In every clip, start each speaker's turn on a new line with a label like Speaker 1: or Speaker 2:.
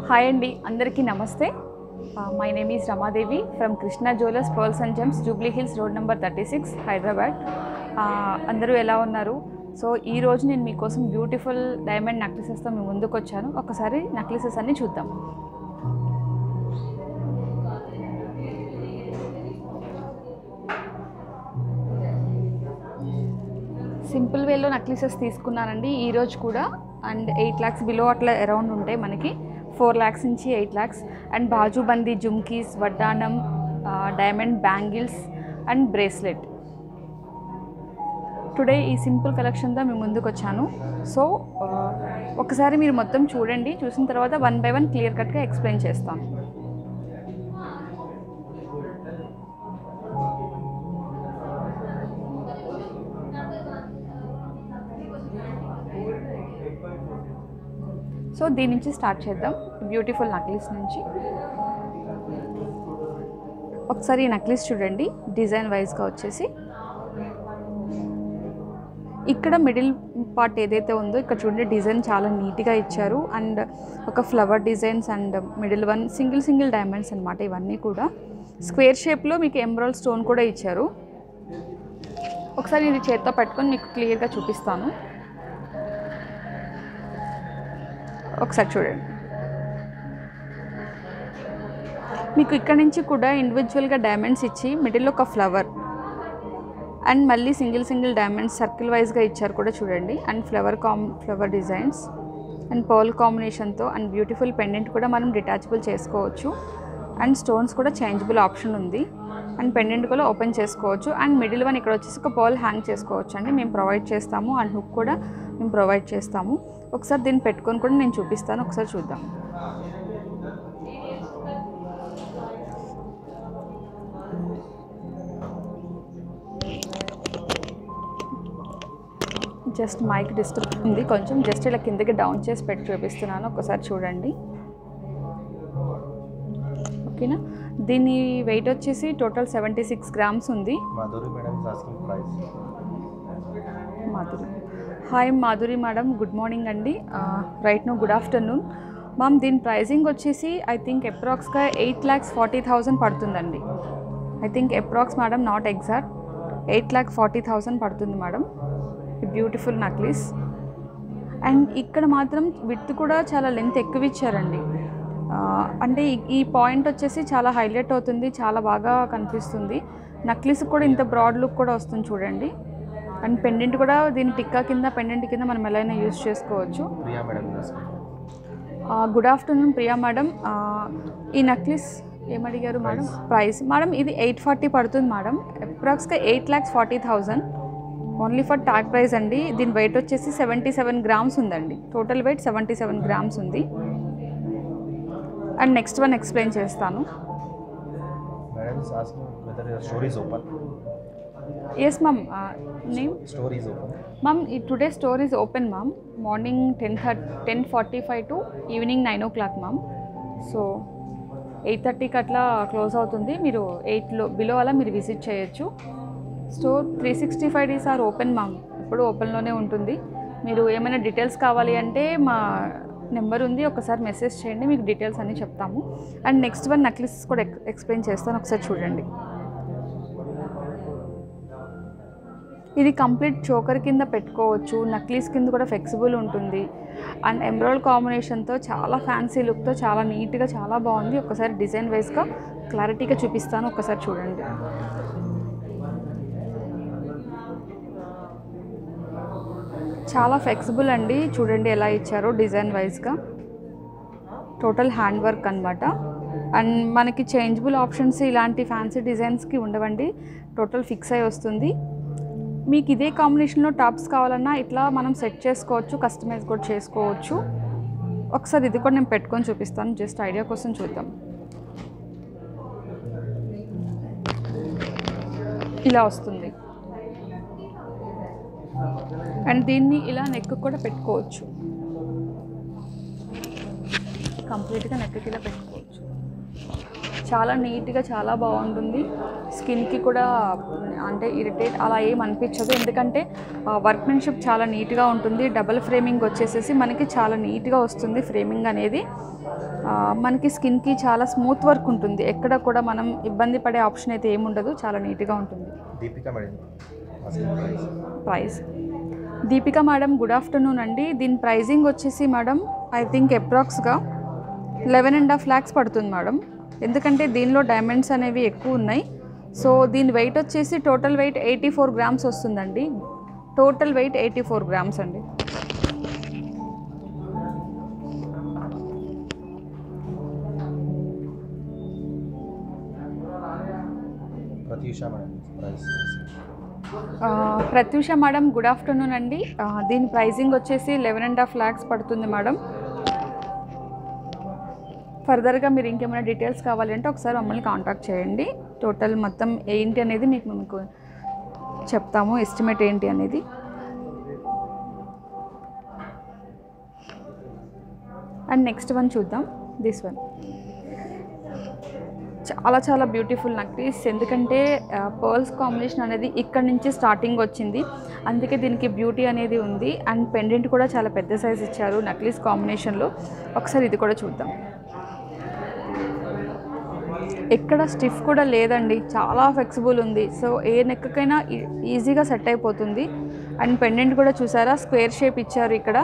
Speaker 1: Hi అండి, అందరికీ నమస్తే. My name is Ramadevi from Krishna jewellers pearls and gems, Jubilee Hills, road number 36, Hyderabad. అందరూ ఎలా ఉన్నారు? సో ఈరోజు నేను మీకోసం బ్యూటిఫుల్ డైమండ్ నెక్లెసెస్తో మీ ముందుకు వచ్చాను. ఒకసారి నెక్లెసెస్ అన్నీ చూద్దాం. సింపుల్ వేలో నెక్లెసెస్ తీసుకున్నానండి ఈరోజు కూడా. అండ్ 8 lakhs బిలో అట్లా అరౌండ్ ఉంటాయి మనకి. 4 lakhs నుంచి 8 lakhs. అండ్ బాజుబందీ, జుమ్కీస్, వడ్డానం, diamond bangles and bracelet. Today ఈ సింపుల్ కలెక్షన్తో మీ ముందుకు వచ్చాను. సో ఒకసారి మీరు మొత్తం చూడండి. చూసిన తర్వాత 1 by 1 క్లియర్ కట్గా ఎక్స్ప్లెయిన్ చేస్తాను. సో దీని నుంచి స్టార్ట్ చేద్దాం. బ్యూటిఫుల్ నెక్లెస్ నుంచి ఒకసారి ఈ నెక్లెస్ చూడండి. డిజైన్ వైజ్గా వచ్చేసి ఇక్కడ మిడిల్ పార్ట్ ఏదైతే ఉందో ఇక్కడ చూడండి, డిజైన్ చాలా నీట్గా ఇచ్చారు. అండ్ ఒక flower designs and middle one single diamonds అనమాట. ఇవన్నీ కూడా స్క్వేర్ షేప్లో మీకు ఎమరాల్డ్ స్టోన్ కూడా ఇచ్చారు. ఒకసారి ఇది చేత్తో పట్టుకొని మీకు క్లియర్గా చూపిస్తాను. ఒకసారి చూడండి. మీకు ఇక్కడ నుంచి కూడా ఇండివిజువల్గా డైమండ్స్ ఇచ్చి మిడిల్లో ఒక ఫ్లవర్ అండ్ మళ్ళీ సింగిల్ డైమండ్స్ సర్కిల్ వైజ్గా ఇచ్చారు కూడా చూడండి. And flower designs and pearl కాంబినేషన్తో అండ్ బ్యూటిఫుల్ పెండెంట్ కూడా మనం డిటాచబుల్ చేసుకోవచ్చు. అండ్ స్టోన్స్ కూడా చేంజబుల్ ఆప్షన్ ఉంది. అండ్ పెండెంట్ కూడా ఓపెన్ చేసుకోవచ్చు. అండ్ మిడిల్ వన్ ఇక్కడ వచ్చేసి ఒక పర్ల్ హ్యాంగ్ చేసుకోవచ్చు అండి, మేము ప్రొవైడ్ చేస్తాము. అండ్ హుక్ కూడా మేము ప్రొవైడ్ చేస్తాము. ఒకసారి దీన్ని పెట్టుకొని కూడా నేను చూపిస్తాను, ఒకసారి చూద్దాం. జస్ట్ మైక్ డిస్టర్బ్ ఉంది కొంచెం, జస్ట్ ఇలా కిందకి డౌన్ చేసి పెట్టి చూపిస్తున్నాను, ఒకసారి చూడండి. ఓకేనా? దీని వెయిట్ వచ్చేసి టోటల్ 76 grams ఉంది. Madhuri, hi Madhuri madam, good morning అండి. Right no good afternoon ma'am. దీని ప్రైజింగ్ వచ్చేసి ఐ థింక్ అప్రాక్స్గా 8,40,000 పడుతుందండి. I think approx madam, not exact. 8,40,000 పడుతుంది మేడం. Beautiful necklace. అండ్ ఇక్కడ మాత్రం విడ్త్ కూడా చాలా లెంత్ ఎక్కువ ఇచ్చారండి. అంటే ఈ పాయింట్ వచ్చేసి చాలా హైలైట్ అవుతుంది, చాలా బాగా కనిపిస్తుంది. నెక్లెస్ కూడా ఇంత బ్రాడ్ లుక్ కూడా వస్తుంది చూడండి. అండ్ పెండెంట్ కూడా దీని టిక్కా కింద, పెండెంట్ కింద మనం ఎలా అయినా యూజ్ చేసుకోవచ్చు. Good afternoon Priya madam. ఈ నెక్లెస్ ఏమడిగారు మేడం? ప్రైస్ మేడం ఇది 840 పడుతుంది మేడం. అప్రాక్స్గా 8,40,000 ఓన్లీ ఫర్ ట్యాగ్ ప్రైస్ అండి. దీని వెయిట్ వచ్చేసి 77 grams ఉందండి. టోటల్ వెయిట్ 77 grams ఉంది. అండ్ నెక్స్ట్ వన్ ఎక్స్ప్లెయిన్ చేస్తాను. Yes ma'am. Name ma'am, today store is open ma'am. Morning 10:45 to evening 9 o'clock ma'am. So 8:30కి అట్లా క్లోజ్ అవుతుంది. మీరు 8 బిలో అలా మీరు విజిట్ చేయొచ్చు. Store 365 days are open ma'am. ఎప్పుడు ఓపెన్లోనే ఉంటుంది. మీరు ఏమైనా డీటెయిల్స్ కావాలి అంటే మా నెంబర్ ఉంది, ఒకసారి మెసేజ్ చేయండి, మీకు డీటెయిల్స్ అన్నీ చెప్తాము. అండ్ నెక్స్ట్ వన్ నెక్లెస్ కూడా ఎక్స్ప్లెయిన్ చేస్తాను, ఒకసారి చూడండి. ఇది కంప్లీట్ చోకర్ కింద పెట్టుకోవచ్చు, నెక్లెస్ కింద కూడా ఫ్లెక్సిబుల్ ఉంటుంది. అండ్ ఎమరాల్డ్ కాంబినేషన్తో చాలా ఫ్యాన్సీ లుక్తో చాలా నీట్గా చాలా బాగుంది. ఒకసారి డిజైన్ వైజ్గా క్లారిటీగా చూపిస్తాను, ఒకసారి చూడండి. చాలా ఫ్లెక్సిబుల్ అండి, చూడండి ఎలా ఇచ్చారో డిజైన్ వైజ్గా. టోటల్ హ్యాండ్ వర్క్ అనమాట. అండ్ మనకి చేంజబుల్ ఆప్షన్స్ ఇలాంటి ఫ్యాన్సీ డిజైన్స్కి ఉండవండి, టోటల్ ఫిక్స్ అయి వస్తుంది. మీకు ఇదే కాంబినేషన్లో టాప్స్ కావాలన్నా ఇట్లా మనం సెట్ చేసుకోవచ్చు, కస్టమైజ్ కూడా చేసుకోవచ్చు. ఒకసారి ఇది కూడా నేను పెట్టుకొని చూపిస్తాను, జస్ట్ ఐడియా కోసం చూద్దాం. ఇలా వస్తుంది. అండ్ దీన్ని ఇలా నెక్ కూడా పెట్టుకోవచ్చు, కంప్లీట్గా నెక్కి ఇలా పెట్టుకోవచ్చు. చాలా నీట్గా చాలా బాగుంటుంది. స్కిన్కి కూడా అంటే ఇరిటేట్ అలా ఏం అనిపించదు, ఎందుకంటే వర్క్మెన్షిప్ చాలా నీట్గా ఉంటుంది. డబుల్ ఫ్రేమింగ్ వచ్చేసేసి మనకి చాలా నీట్గా వస్తుంది ఫ్రేమింగ్ అనేది. మనకి స్కిన్కి చాలా స్మూత్ వర్క్ ఉంటుంది, ఎక్కడ కూడా మనం ఇబ్బంది పడే ఆప్షన్ అయితే ఏముండదు, చాలా నీట్గా ఉంటుంది. Price Deepika madam good afternoon అండి. దీని ప్రైజింగ్ వచ్చేసి మేడం ఐ థింక్ అప్రాక్స్గా 11.5 lakhs పడుతుంది మేడం, ఎందుకంటే దీనిలో డైమండ్స్ అనేవి ఎక్కువ ఉన్నాయి. సో దీని వెయిట్ వచ్చేసి టోటల్ వెయిట్ 84 grams వస్తుందండి. టోటల్ వెయిట్ 84 grams అండి. ప్రత్యూష మేడం గుడ్ ఆఫ్టర్నూన్ అండి. దీని ప్రైజింగ్ వచ్చేసి 11.5 lakhs పడుతుంది మేడం. ఫర్దర్గా మీరు ఇంకేమైనా డీటెయిల్స్ కావాలంటే ఒకసారి మమ్మల్ని కాంటాక్ట్ చేయండి. టోటల్ మొత్తం ఏంటి అనేది మీకు చెప్తాము, ఎస్టిమేట్ ఏంటి అనేది. అండ్ నెక్స్ట్ వన్ చూద్దాం. దిస్ వన్ చాలా చాలా బ్యూటిఫుల్ నక్లీస్, ఎందుకంటే పర్ల్స్ కాంబినేషన్ అనేది ఇక్కడ నుంచి స్టార్టింగ్ వచ్చింది, అందుకే దీనికి బ్యూటీ అనేది ఉంది. అండ్ పెండెంట్ కూడా చాలా పెద్ద సైజ్ ఇచ్చారు నక్లీస్ కాంబినేషన్లో. ఒకసారి ఇది కూడా చూద్దాం. ఎక్కడ స్టిఫ్ కూడా లేదండి, చాలా ఫ్లెక్సిబుల్ ఉంది. సో ఏ నెక్కకైనా ఈజీగా సెట్ అయిపోతుంది. అండ్ పెండెంట్ కూడా చూసారా, స్క్వేర్ షేప్ ఇచ్చారు ఇక్కడ,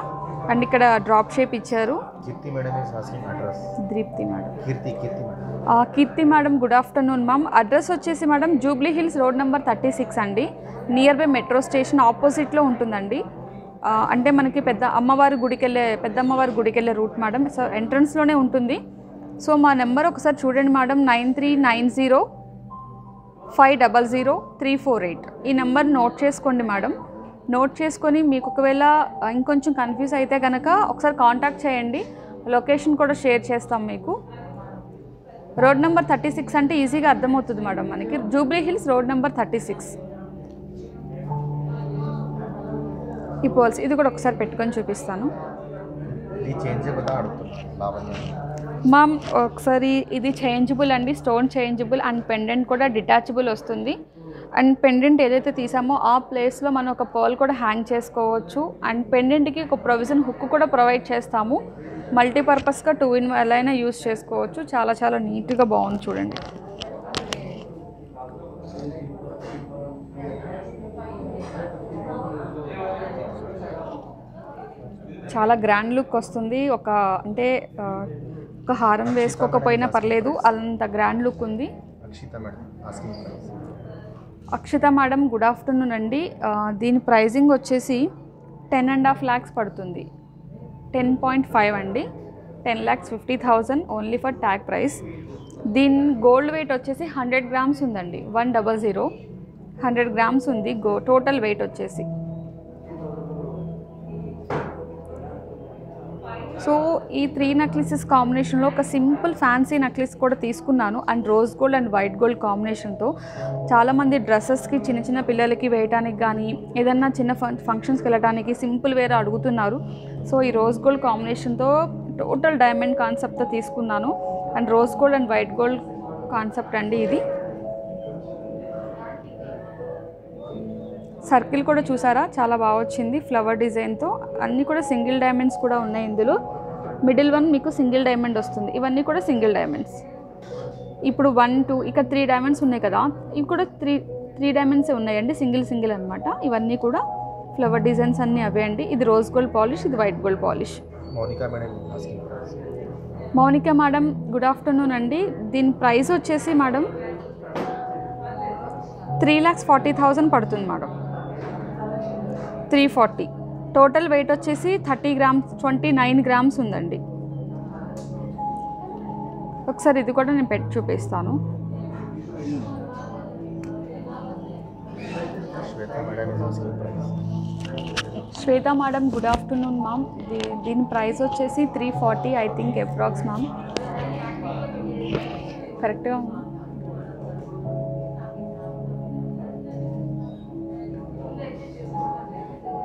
Speaker 1: అండ్ ఇక్కడ డ్రాప్ షేప్ ఇచ్చారు. Keerthi madam good afternoon ma'am. Address వచ్చేసి madam Jubilee Hills road number 36 అండి, నియర్ బై మెట్రో స్టేషన్ ఆపోజిట్లో ఉంటుందండి. అంటే మనకి పెద్దమ్మవారి గుడికి వెళ్ళే రూట్ మేడం. సో ఎంట్రన్స్లోనే ఉంటుంది. సో మా నెంబర్ ఒకసారి చూడండి మేడం, 9390500348. ఈ నెంబర్ నోట్ చేసుకోండి మేడం. నోట్ చేసుకొని మీకు ఒకవేళ ఇంకొంచెం కన్ఫ్యూజ్ అయితే కనుక ఒకసారి కాంటాక్ట్ చేయండి, లొకేషన్ కూడా షేర్ చేస్తాం మీకు. రోడ్ నెంబర్ 36 అంటే ఈజీగా అర్థమవుతుంది మేడం మనకి, జూబ్లీ హిల్స్ రోడ్ నెంబర్ 36. ఈ పోల్స్ ఇది కూడా ఒకసారి పెట్టుకొని చూపిస్తాను మ్యామ్. ఒకసారి ఇది చేంజబుల్ అండి, స్టోన్ చేంజబుల్, అండ్ పెండెంట్ కూడా డిటాచబుల్ వస్తుంది. అండ్ పెండెంట్ ఏదైతే తీసామో ఆ ప్లేస్లో మనం ఒక పర్ల్ కూడా హ్యాంగ్ చేసుకోవచ్చు. అండ్ పెండెంట్కి ఒక ప్రొవిజన్ హుక్ కూడా ప్రొవైడ్ చేస్తాము. మల్టీపర్పస్గా 2 in 1 ఎలా అయినా యూస్ చేసుకోవచ్చు. చాలా చాలా నీట్గా బాగుంది చూడండి. చాలా గ్రాండ్ లుక్ వస్తుంది. ఒక హారం వేసుకోకపోయినా పర్లేదు, అంత గ్రాండ్ లుక్ ఉంది. అక్షిత మేడం గుడ్ ఆఫ్టర్నూన్ అండి. దీని ప్రైజింగ్ వచ్చేసి 10.5 lakhs పడుతుంది. 10.5 అండి, 10,50,000 ఓన్లీ ఫర్ ట్యాగ్ ప్రైస్. దీని గోల్డ్ వెయిట్ వచ్చేసి 100 grams ఉందండి. 100 100 grams ఉంది టోటల్ వెయిట్ వచ్చేసి. సో ఈ 3 నెక్లెసెస్ కాంబినేషన్లో ఒక సింపుల్ ఫ్యాన్సీ నెక్లెస్ కూడా తీసుకున్నాను, and rose gold and white gold కాంబినేషన్తో. చాలామంది డ్రెస్సెస్కి చిన్న చిన్న పిల్లలకి వేయడానికి కానీ ఏదన్నా చిన్న ఫంక్షన్స్కి వెళ్ళడానికి సింపుల్ వేర్ అడుగుతున్నారు. సో ఈ రోజ్ గోల్డ్ కాంబినేషన్తో టోటల్ డైమండ్ కాన్సెప్ట్తో తీసుకున్నాను, and rose gold and white gold concept అండి ఇది. సర్కిల్ కూడా చూసారా, చాలా బాగా వచ్చింది ఫ్లవర్ డిజైన్తో. అన్నీ కూడా సింగిల్ డైమండ్స్ కూడా ఉన్నాయి ఇందులో. మిడిల్ వన్ మీకు సింగిల్ డైమండ్ వస్తుంది. ఇవన్నీ కూడా సింగిల్ డైమండ్స్. ఇప్పుడు 1 2 ఇక్కడ 3 diamonds ఉన్నాయి కదా, ఇవి కూడా 3 diamonds ఉన్నాయండి, సింగిల్ అనమాట. ఇవన్నీ కూడా ఫ్లవర్ డిజైన్స్ అన్నీ అవే అండి. ఇది రోజ్ గోల్డ్ పాలిష్, ఇది white gold polish. Mounika madam good afternoon అండి. దీని ప్రైస్ వచ్చేసి మేడం 3,40,000 పడుతుంది మేడం. 340. టోటల్ వెయిట్ వచ్చేసి 29 grams ఉందండి. ఒకసారి ఇది కూడా నేను పెట్టి చూపిస్తాను. శ్వేత మేడం గుడ్ ఆఫ్టర్నూన్ మ్యామ్. దీని ప్రైస్ వచ్చేసి 340 ఐ థింక్ అప్రాక్స్ మ్యామ్, కరెక్ట్గా ఉంది.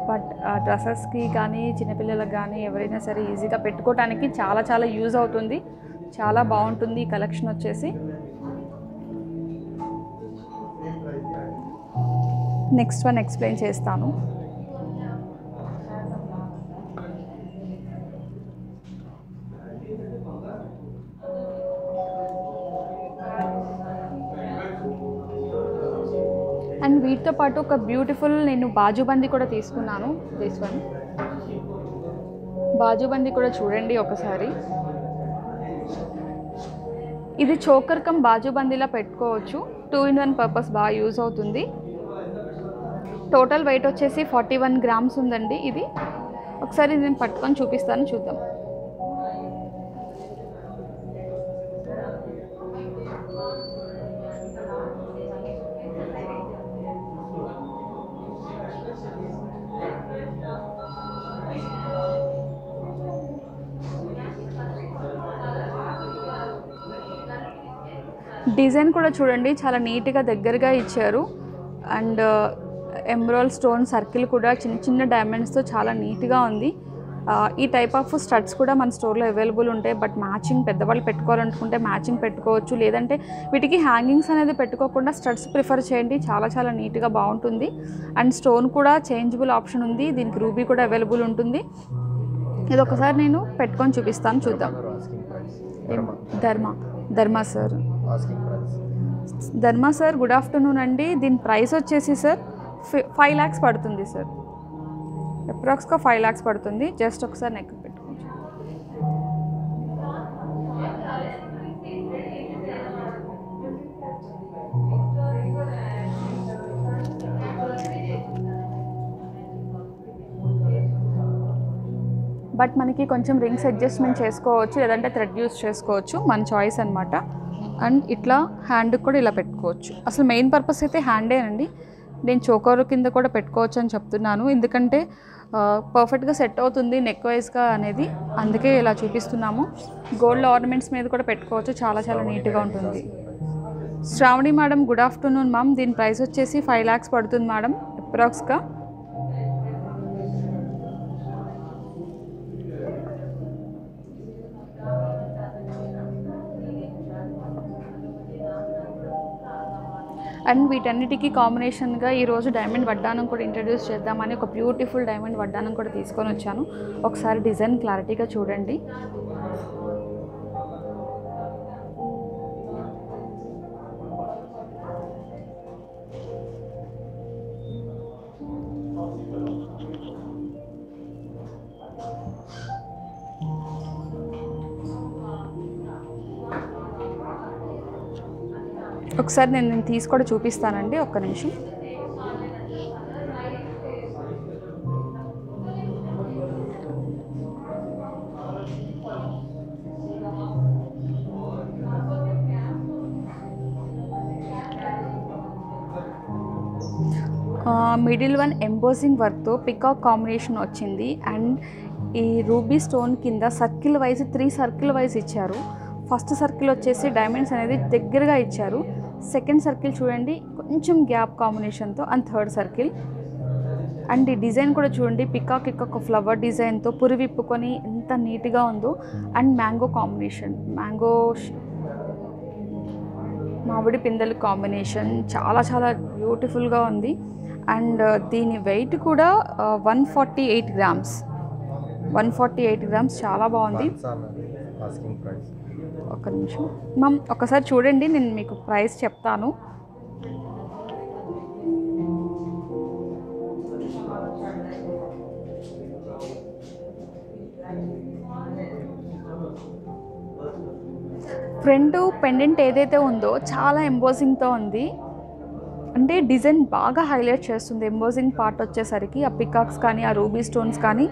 Speaker 1: బట్ డ్రెస్సెస్కి కానీ చిన్నపిల్లలకు కానీ ఎవరైనా సరే ఈజీగా పెట్టుకోవడానికి చాలా చాలా యూజ్ అవుతుంది. చాలా బాగుంటుంది ఈ కలెక్షన్ వచ్చేసి. నెక్స్ట్ వన్ ఎక్స్ప్లెయిన్ చేస్తాను. అండ్ వీటితో పాటు ఒక బ్యూటిఫుల్ నేను బాజుబందీ కూడా తీసుకున్నాను. దిస్ వన్ బాజుబందీ కూడా చూడండి ఒకసారి. ఇది చోకర్ కమ్ బాజుబందీలా పెట్టుకోవచ్చు. 2-in-1 పర్పస్ బాగా యూజ్ అవుతుంది. టోటల్ వెయిట్ వచ్చేసి 41 grams ఉందండి. ఇది ఒకసారి నేను పట్టుకొని చూపిస్తాను, చూద్దాం. డిజైన్ కూడా చూడండి, చాలా నీట్గా దగ్గరగా ఇచ్చారు. అండ్ ఎమరాల్డ్ స్టోన్ సర్కిల్ కూడా చిన్న చిన్న డైమండ్స్తో చాలా నీట్గా ఉంది. ఈ టైప్ ఆఫ్ స్టడ్స్ కూడా మన స్టోర్లో అవైలబుల్ ఉంటాయి. బట్ మ్యాచింగ్ పెద్దవాళ్ళు పెట్టుకోవాలనుకుంటే మ్యాచింగ్ పెట్టుకోవచ్చు, లేదంటే వీటికి హ్యాంగింగ్స్ అనేది పెట్టుకోకుండా స్టడ్స్ ప్రిఫర్ చేయండి. చాలా చాలా నీట్గా బాగుంటుంది. అండ్ స్టోన్ కూడా చేంజబుల్ ఆప్షన్ ఉంది. దీనికి రూబీ కూడా అవైలబుల్ ఉంటుంది. ఇది ఒకసారి నేను పెట్టుకొని చూపిస్తాను, చూద్దాం. ధర్మా సార్, ధర్మా సార్ గుడ్ ఆఫ్టర్నూన్ అండి. దీని ప్రైస్ వచ్చేసి సార్ 5 lakhs పడుతుంది సార్. అప్రాక్స్గా 5 lakhs పడుతుంది. జస్ట్ ఒకసారి నెక్ పెట్టుకోండి. బట్ మనకి కొంచెం రింగ్స్ అడ్జస్ట్మెంట్ చేసుకోవచ్చు, లేదంటే థ్రెడ్ యూస్ చేసుకోవచ్చు, మన చాయిస్ అనమాట. అండ్ ఇట్లా హ్యాండ్కి కూడా ఇలా పెట్టుకోవచ్చు. అసలు మెయిన్ పర్పస్ అయితే హ్యాండే అండి. నేను చోకర్ కింద కూడా పెట్టుకోవచ్చు అని చెప్తున్నాను, ఎందుకంటే పర్ఫెక్ట్గా సెట్ అవుతుంది నెక్ వైజ్గా అనేది, అందుకే ఇలా చూపిస్తున్నాము. గోల్డ్ ఆర్నమెంట్స్ మీద కూడా పెట్టుకోవచ్చు, చాలా చాలా నీట్గా ఉంటుంది. Shravani madam good afternoon ma'am. దీని ప్రైస్ వచ్చేసి 5 lakhs పడుతుంది మేడం అప్రాక్స్గా. అండ్ వీటన్నిటికీ కాంబినేషన్గా ఈరోజు డైమండ్ వడ్డానం కూడా ఇంట్రడ్యూస్ చేద్దామని ఒక బ్యూటిఫుల్ డైమండ్ వడ్డానం కూడా తీసుకొని వచ్చాను. ఒకసారి డిజైన్ క్లారిటీగా చూడండి. ఒకసారి నేను తీసి కూడా చూపిస్తానండి, ఒక్క నిమిషం. మిడిల్ వన్ ఎంబోజింగ్ వర్క్తో పికాక్ కాంబినేషన్ వచ్చింది. అండ్ ఈ రూబీ స్టోన్ కింద సర్కిల్ వైజ్ 3 సర్కిల్ వైజ్ ఇచ్చారు. ఫస్ట్ సర్కిల్ వచ్చేసి డైమండ్స్ అనేది దగ్గరగా ఇచ్చారు. సెకండ్ సర్కిల్ చూడండి కొంచెం గ్యాప్ కాంబినేషన్తో, అండ్ థర్డ్ సర్కిల్. అండ్ ఈ డిజైన్ కూడా చూడండి, పికాక్ ఒక ఫ్లవర్ డిజైన్తో పురి విప్పుకొని ఎంత నీట్గా ఉందో. అండ్ మ్యాంగో కాంబినేషన్, మామిడి పిందెల కాంబినేషన్ చాలా చాలా బ్యూటిఫుల్గా ఉంది. అండ్ దీని వెయిట్ కూడా 148 grams. 148 grams, చాలా బాగుంది. ఒక్క నిమిషం మ్యామ్, ఒకసారి చూడండి, నేను మీకు ప్రైస్ చెప్తాను. ఫ్రంట్ పెండెంట్ ఏదైతే ఉందో చాలా ఎంబోజింగ్తో ఉంది. అంటే డిజైన్ బాగా హైలైట్ చేస్తుంది. ఎంబోజింగ్ పార్ట్ వచ్చేసరికి ఆ పికాక్స్ కానీ ఆ రూబీ స్టోన్స్ కానీ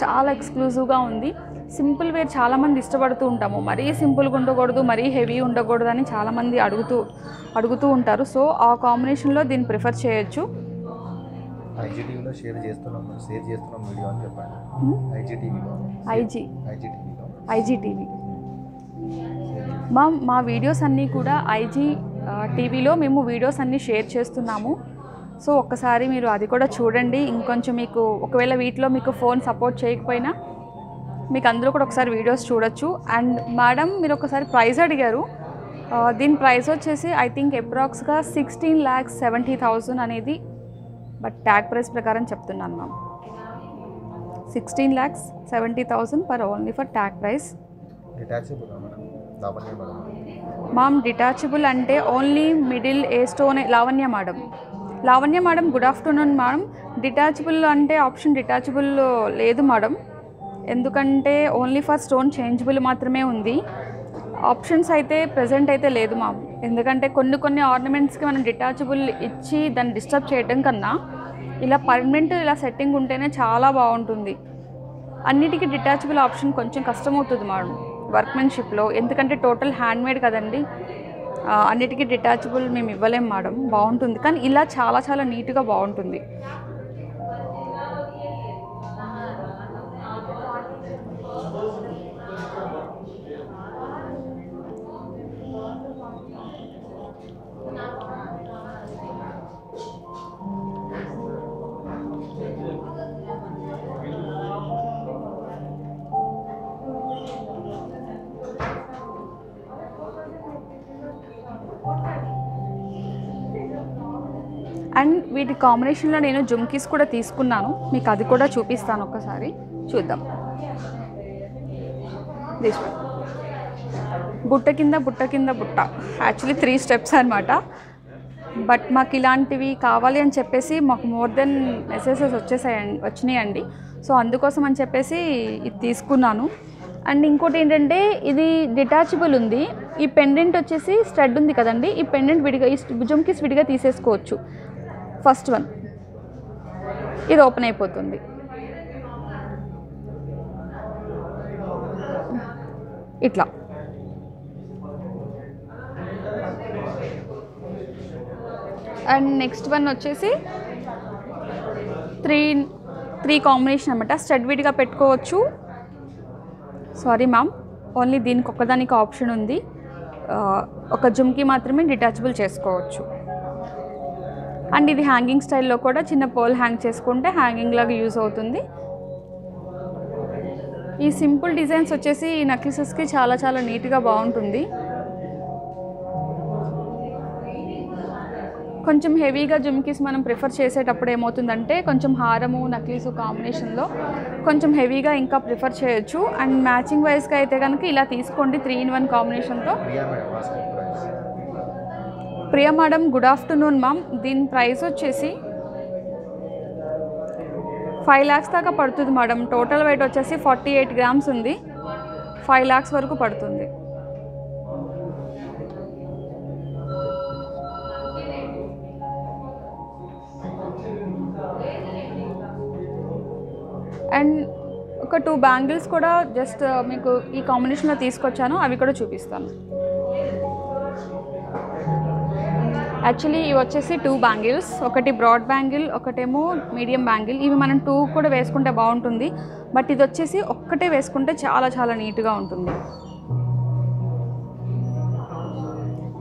Speaker 1: చాలా ఎక్స్క్లూజివ్గా ఉంది. సింపుల్ వేర్ చాలామంది ఇష్టపడుతూ ఉంటాము, మరీ సింపుల్గా ఉండకూడదు, మరీ హెవీ ఉండకూడదు అని చాలామంది అడుగుతూ ఉంటారు. సో ఆ కాంబినేషన్లో దీన్ని ప్రిఫర్ చేయొచ్చు.
Speaker 2: ఐజీటీవీలో షేర్ చేస్తున్నాం వీడియో అని చెప్పండి.
Speaker 1: ఐజీటీవీ మా వీడియోస్ అన్నీ కూడా టీవీలో మేము వీడియోస్ అన్నీ షేర్ చేస్తున్నాము. సో ఒక్కసారి మీరు అది కూడా చూడండి. ఇంకొంచెం మీకు ఒకవేళ వీటిలో మీకు ఫోన్ సపోర్ట్ చేయకపోయినా మీకు అందులో కూడా ఒకసారి వీడియోస్ చూడొచ్చు. అండ్ మేడం మీరు ఒకసారి ప్రైస్ అడిగారు. దీని ప్రైస్ వచ్చేసి ఐ థింక్ అప్రాక్స్గా 16,70,000 అనేది బట్ ట్యాగ్ ప్రైస్ ప్రకారం చెప్తున్నాను ma'am. 16,70,000 per only for tag price.
Speaker 2: Detachable madam, Lavanya madam.
Speaker 1: Ma'am detachable అంటే only middle a stone Lavanya madam. Lavanya madam good afternoon madam. Detachable అంటే ఆప్షన్ డిటాచబుల్ లేదు మేడం, ఎందుకంటే ఓన్లీ ఫర్ స్టోన్ చేంజబుల్ మాత్రమే ఉంది. Options అయితే present అయితే లేదు మ్యామ్, ఎందుకంటే కొన్ని ఆర్నమెంట్స్కి మనం డిటాచబుల్ ఇచ్చి దాన్ని డిస్టర్బ్ చేయడం కన్నా ఇలా పర్మనెంట్ ఇలా సెట్టింగ్ ఉంటేనే చాలా బాగుంటుంది. అన్నిటికీ డిటాచబుల్ ఆప్షన్ కొంచెం కష్టమవుతుంది మేడం వర్క్మెన్షిప్లో, ఎందుకంటే టోటల్ హ్యాండ్మేడ్ కదండి. అన్నిటికీ డిటాచబుల్ మేము ఇవ్వలేం మేడం. బాగుంటుంది కానీ ఇలా చాలా చాలా నీట్గా బాగుంటుంది. అండ్ వీటి కాంబినేషన్లో నేను జుమ్కీస్ కూడా తీసుకున్నాను, మీకు అది కూడా చూపిస్తాను, ఒక్కసారి చూద్దాం. బుట్ట కింద బుట్ట, యాక్చువల్లీ 3 స్టెప్స్ అనమాట. బట్ మాకు ఇలాంటివి కావాలి అని చెప్పేసి మాకు మోర్ దెన్ మెసేజెస్ వచ్చినాయండి. సో అందుకోసం అని చెప్పేసి ఇది తీసుకున్నాను. అండ్ ఇంకోటి ఏంటంటే ఇది డిటాచబుల్ ఉంది. ఈ పెండెంట్ వచ్చేసి స్టడ్ ఉంది కదండి, ఈ పెండెంట్ విడిగా, ఈ జుమ్కీస్ విడిగా తీసేసుకోవచ్చు. ఫస్ట్ వన్ ఇది ఓపెన్ అయిపోతుంది. ఇట్లా అండ్ నెక్స్ట్ వన్ వచ్చేసి త్రీ కాంబినేషన్ అనమాట. స్టడ్ విడిగా పెట్టుకోవచ్చు. సారీ మ్యామ్, ఓన్లీ దీనికి ఒక్కదానికి ఆప్షన్ ఉంది, ఒక జుమ్కీ మాత్రమే డిటాచబుల్ చేసుకోవచ్చు. అండ్ ఇది హ్యాంగింగ్ స్టైల్లో కూడా చిన్న పోల్ హ్యాంగ్ చేసుకుంటే హ్యాంగింగ్ లాగా యూజ్ అవుతుంది. ఈ సింపుల్ డిజైన్స్ వచ్చేసి ఈ నెక్లెసెస్కి చాలా చాలా నీట్గా బాగుంటుంది. కొంచెం హెవీగా జుమ్కీస్ మనం ప్రిఫర్ చేసేటప్పుడు ఏమవుతుందంటే కొంచెం హారము నెక్లెస్ కాంబినేషన్లో కొంచెం హెవీగా ఇంకా ప్రిఫర్ చేయొచ్చు. అండ్ మ్యాచింగ్ వైజ్గా అయితే కనుక ఇలా తీసుకోండి 3-in-1 కాంబినేషన్తో. Priya madam good afternoon ma'am. దీని ప్రైస్ వచ్చేసి 5 lakhs దాకా పడుతుంది మేడం. టోటల్ వెయిట్ వచ్చేసి 48 grams ఉంది. 5 lakhs వరకు పడుతుంది. అండ్ ఒక 2 బ్యాంగిల్స్ కూడా జస్ట్ మీకు ఈ కాంబినేషన్లో తీసుకొచ్చాను, అవి కూడా చూపిస్తాను. యాక్చువల్లీ ఇవి వచ్చేసి 2 బ్యాంగిల్స్, ఒకటి బ్రాడ్ బ్యాంగిల్, ఒకటేమో మీడియం బ్యాంగిల్. ఇవి మనం 2 కూడా వేసుకుంటే బాగుంటుంది, బట్ ఇది వచ్చేసి ఒక్కటే వేసుకుంటే చాలా చాలా నీట్గా ఉంటుంది.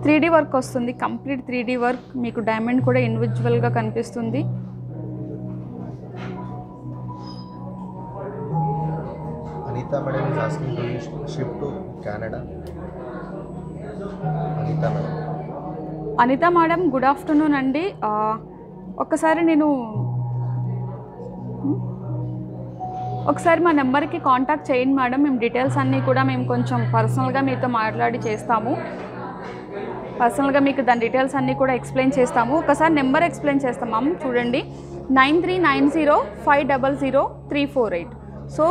Speaker 1: 3D వర్క్ వస్తుంది, కంప్లీట్ 3D వర్క్. మీకు డైమండ్ కూడా ఇండివిజువల్గా కనిపిస్తుంది.
Speaker 2: Anita madam is asking, do you ship to Canada? Anita madam.
Speaker 1: Anita madam good afternoon అండి. ఒకసారి మా నెంబర్కి కాంటాక్ట్ చేయండి మేడం. మేము డీటెయిల్స్ అన్నీ కూడా మేము కొంచెం పర్సనల్గా మీతో మాట్లాడి చేస్తాము. పర్సనల్గా మీకు దాని డీటెయిల్స్ అన్నీ కూడా ఎక్స్ప్లెయిన్ చేస్తాము. ఒకసారి నెంబర్ ఎక్స్ప్లెయిన్ చేస్తాం మ్యామ్, చూడండి 9390500348. సో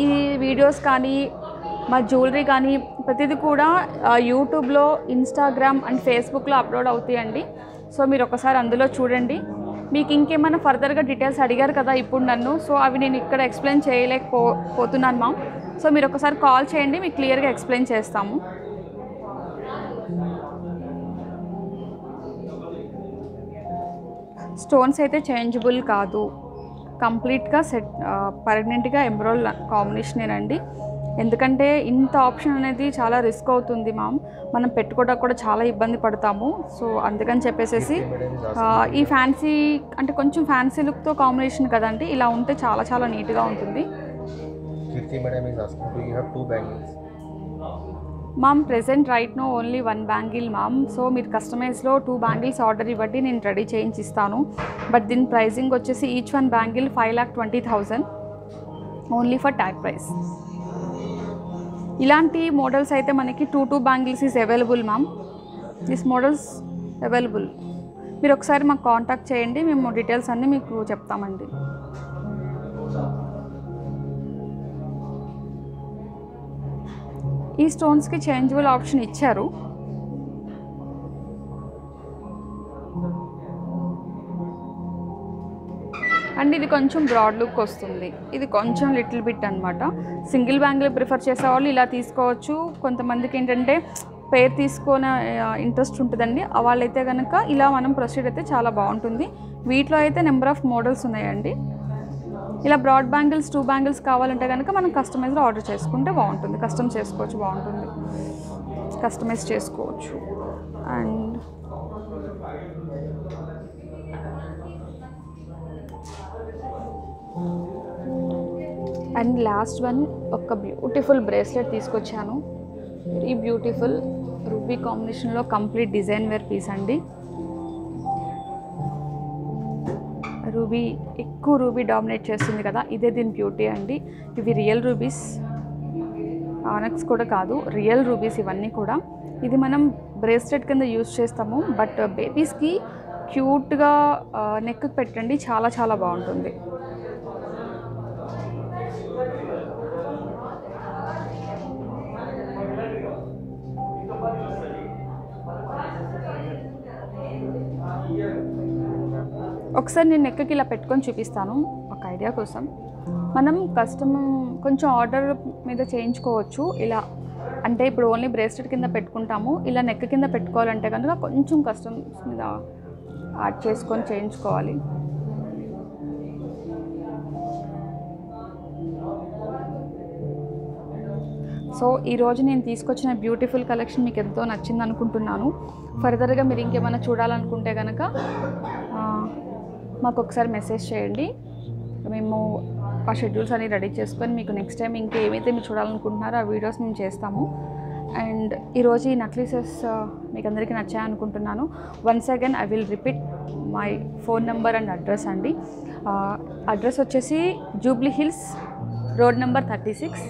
Speaker 1: ఈ వీడియోస్ కానీ మా జ్యువెలరీ కానీ ప్రతిదీ కూడా యూట్యూబ్లో, ఇన్స్టాగ్రామ్ అండ్ ఫేస్బుక్లో అప్లోడ్ అవుతాయండి. సో మీరు ఒకసారి అందులో చూడండి. మీకు ఇంకేమైనా ఫర్దర్గా డీటెయిల్స్ అడిగారు కదా ఇప్పుడు నన్ను, సో అవి నేను ఇక్కడ ఎక్స్ప్లెయిన్ చేయలేకపోతున్నాను మ్యామ్. సో మీరు ఒకసారి కాల్ చేయండి, మీకు క్లియర్గా ఎక్స్ప్లెయిన్ చేస్తాము. స్టోన్స్ అయితే చేంజబుల్ కాదు, కంప్లీట్గా పర్మనెంట్గా ఎంబ్రాయిడ్ కాంబినేషనేనండి. ఎందుకంటే ఇంత ఆప్షన్ అనేది చాలా రిస్క్ అవుతుంది మ్యామ్, మనం పెట్టుకోవడానికి కూడా చాలా ఇబ్బంది పడతాము. సో అందుకని చెప్పేసి ఈ ఫ్యాన్సీ అంటే కొంచెం ఫ్యాన్సీ లుక్తో కాంబినేషన్ కదండి, ఇలా ఉంటే చాలా చాలా నీట్గా ఉంటుంది. Ma'am present right no only 1 bangle ma'am. So మీరు కస్టమైజ్లో 2 బ్యాంగిల్స్ ఆర్డర్ ఇవ్వండి, నేను రెడీ చేయించి ఇస్తాను. బట్ దీని ప్రైజింగ్ వచ్చేసి each 1 bangle 5,20,000 only for tag price. ఇలాంటి మోడల్స్ అయితే మనకి 2 bangles is available ma'am. This models available. మీరు ఒకసారి మాకు కాంటాక్ట్ చేయండి, మేము డీటెయిల్స్ అన్నీ మీకు చెప్తామండి. ఈ స్టోన్స్కి చేంజబుల్ ఆప్షన్ ఇచ్చారు. అండ్ ఇది కొంచెం బ్రాడ్ లుక్ వస్తుంది, ఇది కొంచెం లిటిల్ బిట్ అనమాట. సింగిల్ బ్యాంగిల్ ప్రిఫర్ చేసేవాళ్ళు ఇలా తీసుకోవచ్చు. కొంతమందికి ఏంటంటే పేర్ తీసుకునే ఇంట్రెస్ట్ ఉంటుందండి, వాళ్ళైతే కనుక ఇలా మనం ప్రొసీడ్ అయితే చాలా బాగుంటుంది. వీటిలో అయితే నెంబర్ ఆఫ్ మోడల్స్ ఉన్నాయండి. ఇలా బ్రాడ్ బ్యాంగిల్స్ 2 బ్యాంగిల్స్ కావాలంటే కనుక మనం కస్టమైజ్లో ఆర్డర్ చేసుకుంటే బాగుంటుంది. కస్టమ్ చేసుకోవచ్చు, బాగుంటుంది, కస్టమైజ్ చేసుకోవచ్చు. అండ్ లాస్ట్ వన్ ఒక బ్యూటిఫుల్ బ్రేస్లెట్ తీసుకొచ్చాను. వెరీ బ్యూటిఫుల్ రూబీ కాంబినేషన్లో కంప్లీట్ డిజైన్ వేర్ పీస్ అండి. రూబీ ఎక్కువ రూబీ డామినేట్ చేస్తుంది కదా, ఇదే దీని బ్యూటీ అండి. ఇవి రియల్ రూబీస్, ఆనక్స్ కూడా కాదు, రియల్ రూబీస్ ఇవన్నీ కూడా. ఇది మనం బ్రేస్లెట్ కింద యూజ్ చేస్తాము, బట్ బేబీస్కి క్యూట్గా నెక్కి పెట్టండి, చాలా చాలా బాగుంటుంది. ఒకసారి నేను నెక్కి ఇలా పెట్టుకొని చూపిస్తాను ఒక ఐడియా కోసం. మనం కస్టమ్ కొంచెం ఆర్డర్ మీద చేయించుకోవచ్చు ఇలా. అంటే ఇప్పుడు ఓన్లీ బ్రేస్లెట్ కింద పెట్టుకుంటాము, ఇలా నెక్ కింద పెట్టుకోవాలంటే కనుక కొంచెం కస్టమ్స్ మీద యాడ్ చేసుకొని చేయించుకోవాలి. సో ఈరోజు నేను తీసుకొచ్చిన బ్యూటిఫుల్ కలెక్షన్ మీకు ఎంతో నచ్చింది అనుకుంటున్నాను. ఫర్దర్గా మీరు ఇంకేమైనా చూడాలనుకుంటే కనుక మాకు ఒకసారి మెసేజ్ చేయండి, మేము ఆ షెడ్యూల్స్ అన్ని రెడీ చేసుకొని మీకు నెక్స్ట్ టైం ఇంకేమైతే మీరు చూడాలనుకుంటున్నారో ఆ వీడియోస్ మేము చేస్తాము. అండ్ ఈరోజు ఈ నక్లీసెస్ మీకు అందరికీ నచ్చాయి అనుకుంటున్నాను. Once again I will repeat my phone number and address అండి. అడ్రస్ వచ్చేసి Jubilee Hills road number 36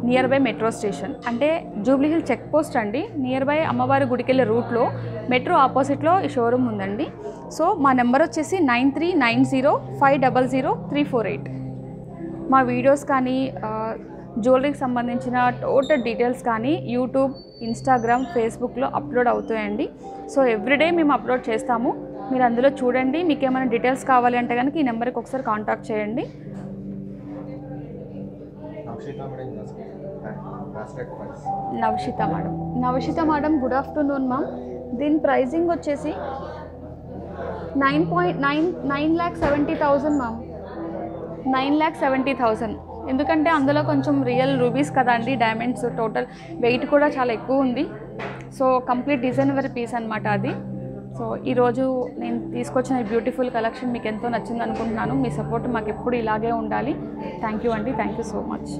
Speaker 1: near by metro station. అంటే జూబ్లీ హిల్ చెక్ పోస్ట్ అండి, నియర్ బై అమ్మవారి గుడికి వెళ్ళే రూట్లో మెట్రో ఆపోజిట్లో ఈ షోరూమ్ ఉందండి. సో మా నెంబర్ వచ్చేసి 9390500348. మా వీడియోస్ కానీ జ్యువెలరీకి సంబంధించిన టోటల్ డీటెయిల్స్ కానీ యూట్యూబ్, ఇన్స్టాగ్రామ్, ఫేస్బుక్లో అప్లోడ్ అవుతాయండి. సో ఎవ్రీడే మేము అప్లోడ్ చేస్తాము, మీరు అందులో చూడండి. మీకు ఏమైనా డీటెయిల్స్ కావాలి అంటే కనుక ఈ నెంబర్కి ఒకసారి కాంటాక్ట్ చేయండి. నవషిత మేడం గుడ్ ఆఫ్టర్నూన్ మ్యామ్. దీని ప్రైజింగ్ వచ్చేసి 9,70,000 మ్యామ్. 9,70,000. ఎందుకంటే అందులో కొంచెం రియల్ రూబీస్ కదా అండి, డైమండ్స్, టోటల్ వెయిట్ కూడా చాలా ఎక్కువ ఉంది. So complete design wear piece అనమాట అది. సో ఈరోజు నేను తీసుకొచ్చిన బ్యూటిఫుల్ కలెక్షన్ మీకు ఎంతో నచ్చింది అనుకుంటున్నాను. మీ సపోర్ట్ మాకు ఎప్పుడు ఇలాగే ఉండాలి. థ్యాంక్ యూ అండి, థ్యాంక్ యూ సో మచ్.